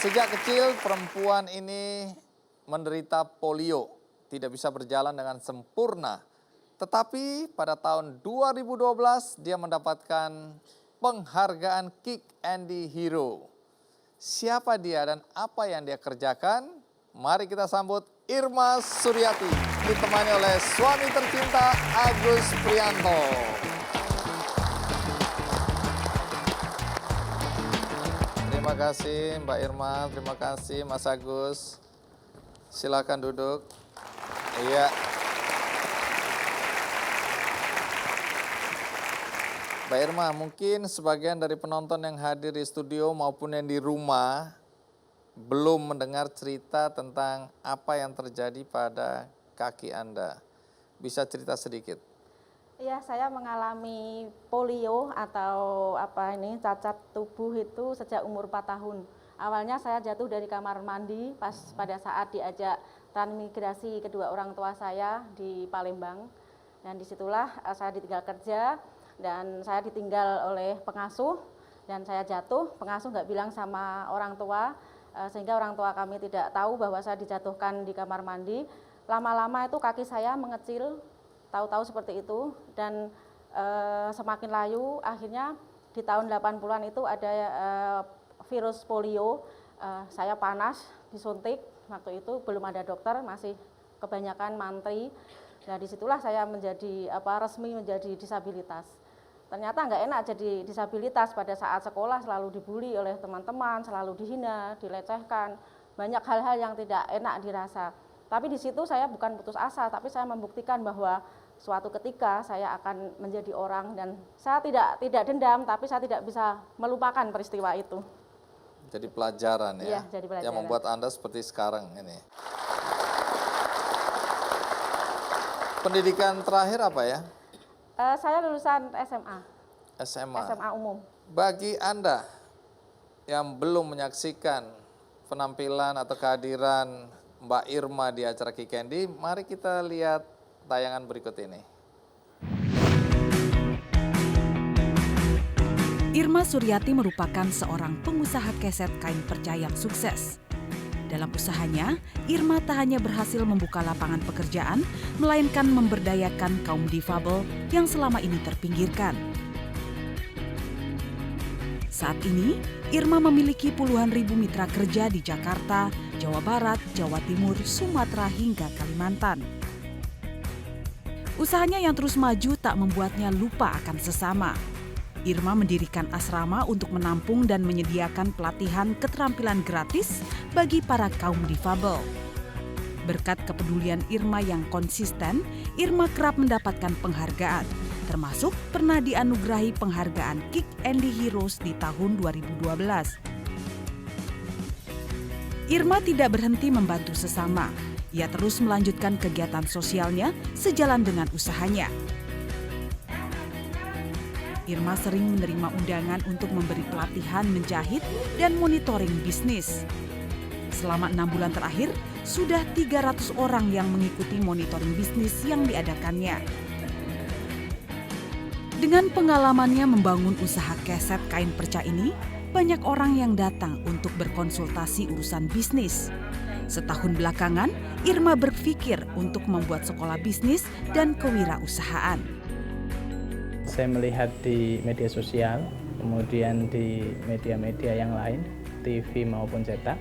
Sejak kecil perempuan ini menderita polio, tidak bisa berjalan dengan sempurna. Tetapi pada tahun 2012 dia mendapatkan penghargaan Kick Andy Hero. Siapa dia dan apa yang dia kerjakan? Mari kita sambut Irma Suryati, ditemani oleh suami tercinta Agus Prianto. Terima kasih Mbak Irma, terima kasih Mas Agus. Silakan duduk. Iya. Mbak Irma, mungkin sebagian dari penonton yang hadir di studio maupun yang di rumah belum mendengar cerita tentang apa yang terjadi pada kaki Anda. Bisa cerita sedikit? Iya, saya mengalami polio atau cacat tubuh itu sejak umur 4 tahun. Awalnya saya jatuh dari kamar mandi pada saat diajak transmigrasi kedua orang tua saya di Palembang. Dan disitulah saya ditinggal kerja dan saya ditinggal oleh pengasuh dan saya jatuh. Pengasuh nggak bilang sama orang tua sehingga orang tua kami tidak tahu bahwa saya dijatuhkan di kamar mandi. Lama-lama itu kaki saya mengecil, tahu-tahu seperti itu, dan semakin layu akhirnya di tahun 80-an itu ada virus polio. Saya panas, disuntik, waktu itu belum ada dokter, masih kebanyakan mantri. Nah disitulah saya resmi menjadi disabilitas. Ternyata nggak enak jadi disabilitas. Pada saat sekolah selalu dibully oleh teman-teman, selalu dihina, dilecehkan, banyak hal-hal yang tidak enak dirasa. Tapi di situ saya bukan putus asa, tapi saya membuktikan bahwa suatu ketika saya akan menjadi orang dan saya tidak dendam, tapi saya tidak bisa melupakan peristiwa itu. Jadi pelajaran ya, iya, jadi pelajaran. Yang membuat Anda seperti sekarang ini. Pendidikan terakhir apa ya? Saya lulusan SMA. SMA umum. Bagi Anda yang belum menyaksikan penampilan atau kehadiran Mbak Irma di acara Kick Andy, mari kita lihat tayangan berikut ini. Irma Suryati merupakan seorang pengusaha keset kain perca yang sukses. Dalam usahanya, Irma tak hanya berhasil membuka lapangan pekerjaan, melainkan memberdayakan kaum difabel yang selama ini terpinggirkan. Saat ini, Irma memiliki puluhan ribu mitra kerja di Jakarta, Jawa Barat, Jawa Timur, Sumatera hingga Kalimantan. Usahanya yang terus maju tak membuatnya lupa akan sesama. Irma mendirikan asrama untuk menampung dan menyediakan pelatihan keterampilan gratis bagi para kaum difabel. Berkat kepedulian Irma yang konsisten, Irma kerap mendapatkan penghargaan, termasuk pernah dianugerahi penghargaan Kick Andy Heroes di tahun 2012. Irma tidak berhenti membantu sesama. Ia terus melanjutkan kegiatan sosialnya sejalan dengan usahanya. Irma sering menerima undangan untuk memberi pelatihan menjahit dan monitoring bisnis. Selama 6 bulan terakhir, sudah 300 orang yang mengikuti monitoring bisnis yang diadakannya. Dengan pengalamannya membangun usaha keset kain perca ini, banyak orang yang datang untuk berkonsultasi urusan bisnis. Setahun belakangan, Irma berpikir untuk membuat sekolah bisnis dan kewirausahaan. Saya melihat di media sosial, kemudian di media-media yang lain, TV maupun cetak,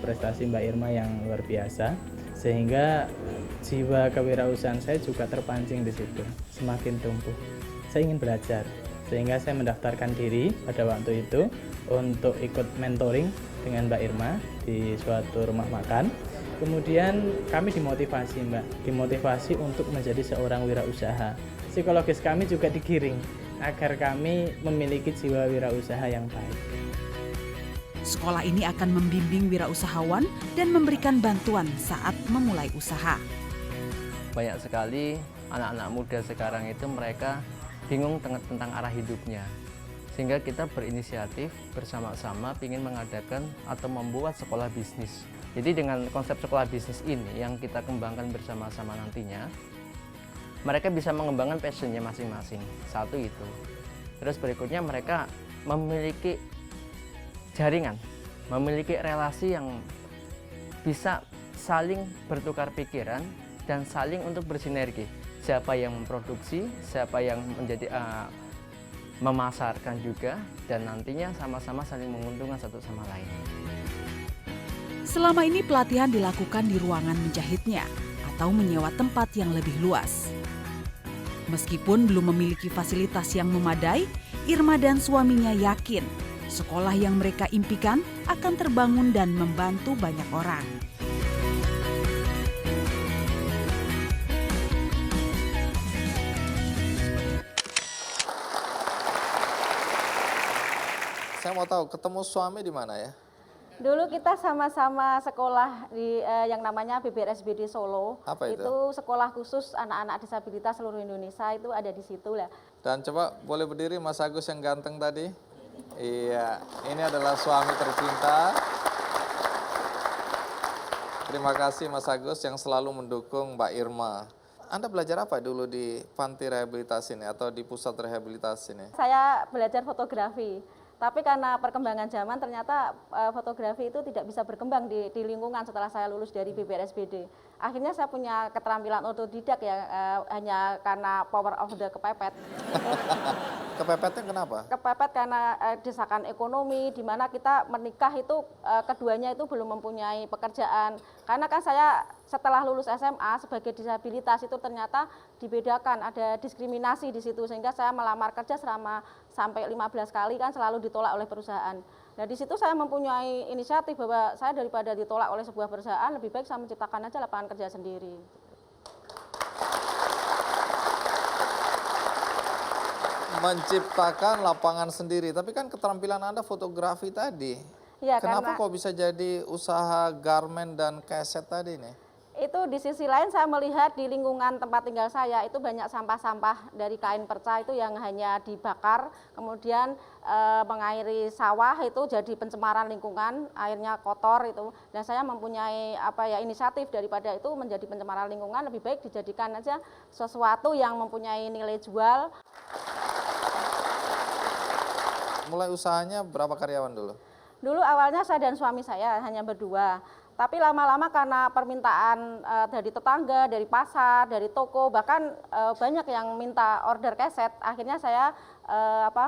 prestasi Mbak Irma yang luar biasa, sehingga jiwa kewirausahaan saya juga terpancing di situ, semakin tumbuh. Saya ingin belajar, sehingga saya mendaftarkan diri pada waktu itu untuk ikut mentoring dengan Mbak Irma di suatu rumah makan. Kemudian kami dimotivasi untuk menjadi seorang wirausaha. Psikologis kami juga digiring agar kami memiliki jiwa wirausaha yang baik. Sekolah ini akan membimbing wirausahawan dan memberikan bantuan saat memulai usaha. Banyak sekali anak-anak muda sekarang itu mereka bingung tentang arah hidupnya. Sehingga kita berinisiatif bersama-sama ingin mengadakan atau membuat sekolah bisnis. Jadi dengan konsep sekolah bisnis ini yang kita kembangkan bersama-sama nantinya, mereka bisa mengembangkan passionnya masing-masing. Satu itu. Terus berikutnya mereka memiliki jaringan memiliki relasi yang bisa saling bertukar pikiran dan saling untuk bersinergi. Siapa yang memproduksi, siapa yang menjadi memasarkan juga, dan nantinya sama-sama saling menguntungkan satu sama lain. Selama ini pelatihan dilakukan di ruangan menjahitnya atau menyewa tempat yang lebih luas. Meskipun belum memiliki fasilitas yang memadai, Irma dan suaminya yakin sekolah yang mereka impikan akan terbangun dan membantu banyak orang. Saya mau tahu, ketemu suami di mana ya? Dulu kita sama-sama sekolah di yang namanya BBRSBD Solo. Apa itu? Itu sekolah khusus anak-anak disabilitas seluruh Indonesia, itu ada di situ lah. Dan coba boleh berdiri Mas Agus yang ganteng tadi? Iya, ini adalah suami tercinta. Terima kasih Mas Agus yang selalu mendukung Mbak Irma. Anda belajar apa dulu di panti rehabilitasi ini atau di pusat rehabilitasi ini? Saya belajar fotografi. Tapi karena perkembangan zaman ternyata fotografi itu tidak bisa berkembang di lingkungan setelah saya lulus dari BBRSBD. Akhirnya saya punya keterampilan otodidak ya, hanya karena power of the kepepet. Kepepetnya kenapa? Kepepet karena desakan ekonomi, di mana kita menikah itu keduanya itu belum mempunyai pekerjaan. Karena kan saya setelah lulus SMA sebagai disabilitas itu ternyata dibedakan, ada diskriminasi di situ, sehingga saya melamar kerja selama sampai 15 kali kan selalu ditolak oleh perusahaan. Nah di situ saya mempunyai inisiatif bahwa saya daripada ditolak oleh sebuah perusahaan, lebih baik saya menciptakan aja lapangan kerja sendiri. Menciptakan lapangan sendiri, tapi kan keterampilan Anda fotografi tadi. Ya, Kenapa karena kok bisa jadi usaha garmen dan keset tadi nih? itu di sisi lain saya melihat di lingkungan tempat tinggal saya itu banyak sampah-sampah dari kain perca itu yang hanya dibakar, kemudian mengairi sawah itu jadi pencemaran lingkungan, airnya kotor itu. Dan saya mempunyai inisiatif daripada itu menjadi pencemaran lingkungan, lebih baik dijadikan aja sesuatu yang mempunyai nilai jual. Mulai usahanya berapa karyawan dulu? Dulu awalnya saya dan suami saya hanya berdua. Tapi lama-lama karena permintaan dari tetangga, dari pasar, dari toko, bahkan banyak yang minta order keset, akhirnya saya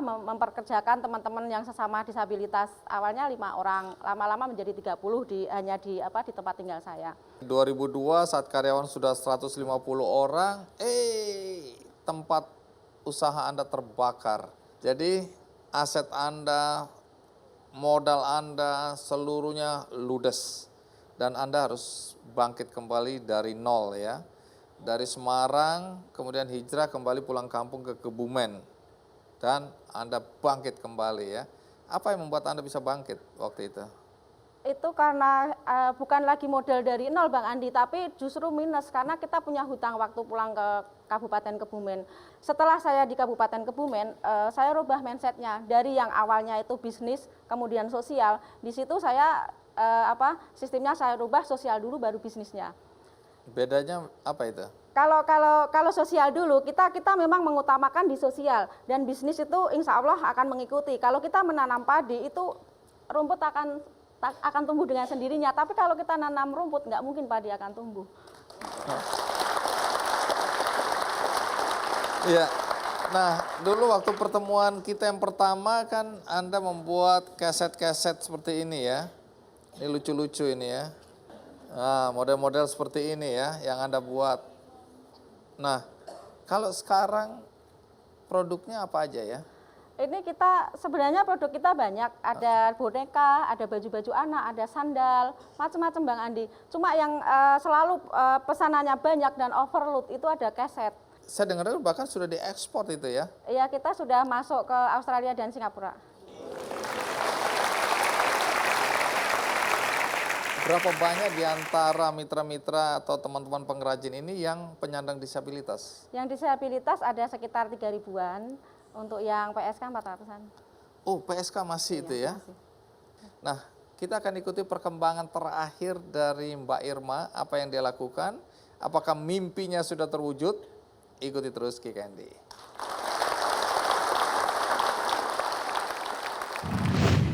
memperkerjakan teman-teman yang sesama disabilitas. Awalnya 5 orang, lama-lama menjadi 30 hanya di tempat tinggal saya. 2002 saat karyawan sudah 150 orang, tempat usaha Anda terbakar. Jadi aset Anda, modal Anda seluruhnya ludes. Dan Anda harus bangkit kembali dari nol ya. Dari Semarang, kemudian hijrah kembali pulang kampung ke Kebumen. Dan Anda bangkit kembali ya. Apa yang membuat Anda bisa bangkit waktu itu? Itu karena bukan lagi modal dari nol Bang Andi, tapi justru minus karena kita punya hutang waktu pulang ke Kabupaten Kebumen. Setelah saya di Kabupaten Kebumen, saya rubah mindsetnya dari yang awalnya itu bisnis, kemudian sosial. Di situ saya sistemnya saya rubah, sosial dulu baru bisnisnya. Bedanya apa itu? Kalau sosial dulu kita memang mengutamakan di sosial, dan bisnis itu insya Allah akan mengikuti. Kalau kita menanam padi itu rumput akan tumbuh dengan sendirinya, tapi kalau kita nanam rumput nggak mungkin padi akan tumbuh. Iya. Nah, dulu waktu pertemuan kita yang pertama kan Anda membuat keset-keset seperti ini ya. Ini lucu-lucu ini ya. Nah, model-model seperti ini ya yang Anda buat. Nah, kalau sekarang produknya apa aja ya? Ini kita sebenarnya produk kita banyak, ada boneka, ada baju-baju anak, ada sandal, macam-macam Bang Andi. Cuma yang selalu pesanannya banyak dan overload itu ada keset. Saya dengar bahkan sudah diekspor itu ya? Iya, kita sudah masuk ke Australia dan Singapura. Berapa banyak di antara mitra-mitra atau teman-teman pengrajin ini yang penyandang disabilitas? Yang disabilitas ada sekitar 3.000-an, untuk yang PSK 400-an. Oh, PSK masih itu ya? Masih. Nah, kita akan ikuti perkembangan terakhir dari Mbak Irma, apa yang dia lakukan, apakah mimpinya sudah terwujud? Ikuti terus KKND.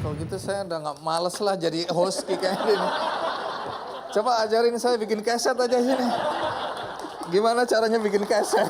kalau gitu saya udah nggak males lah jadi host kayak gini. Coba ajarin saya bikin keset aja sini. Gimana caranya bikin keset?